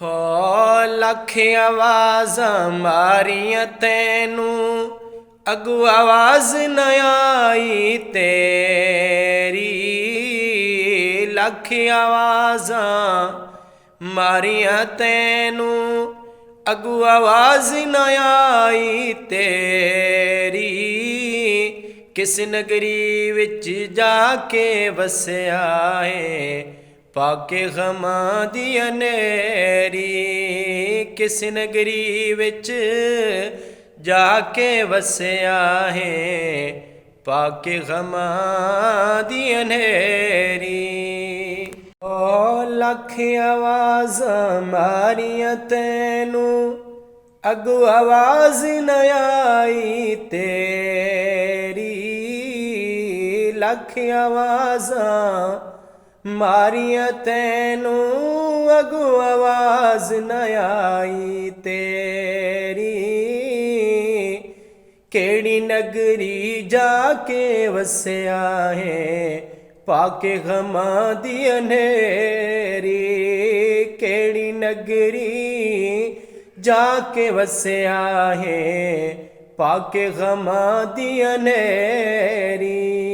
ਹੋ ਲੱਖ ਆਵਾਜ਼ਾਂ ਮਾਰੀਆਂ ਤੈਨੂੰ, ਅਗੂ ਆਵਾਜ਼ ਨ ਆਈ ਤੇਰੀ। ਲੱਖ ਆਵਾਜ਼ਾਂ ਮਾਰੀਆਂ ਤੈਨੂੰ, ਅਗੂ ਆਵਾਜ਼ ਨ ਆਈ ਤੇਰੀ। ਕਿਸ ਨਗਰੀ ਵਿੱਚ ਜਾ ਕੇ ਵਸਿਆ ਏ, ਪਾ ਕੇ ਗਮਾਂ ਦੀ ਹਨੇਰੀ। ਕਿਸ ਨਗਰੀ ਵਿੱਚ ਜਾ ਕੇ ਵਸਿਆ ਹੈ, ਪਾ ਕੇ ਗਮਾਂ ਦੀ ਹਨੇਰੀ। ਓ ਲੱਖ ਆਵਾਜ਼ਾਂ ਮਾਰੀਆਂ ਤੈਨੂੰ, ਅਗੂ ਆਵਾਜ਼ ਨ ਆਈ ਤੇਰੀ। ਲੱਖ ਆਵਾਜ਼ਾਂ ਮਾਰੀਆਂ ਤੈਨੂੰ, ਅਗੂ ਆਵਾਜ਼ ਨ ਆਈ ਤੇਰੀ। ਕਿਹੜੀ ਨਗਰੀ ਜਾ ਕੇ ਵਸਿਆ ਹੈ, ਪਾ ਕੇ ਗਮਾਂ ਦੀ ਹਨੇਰੀ। ਕਿਹੜੀ ਨਗਰੀ ਜਾ ਕੇ ਵਸਿਆ ਹੈ, ਪਾ ਕੇ ਗਮਾਂ ਦੀ ਹਨੇਰੀ।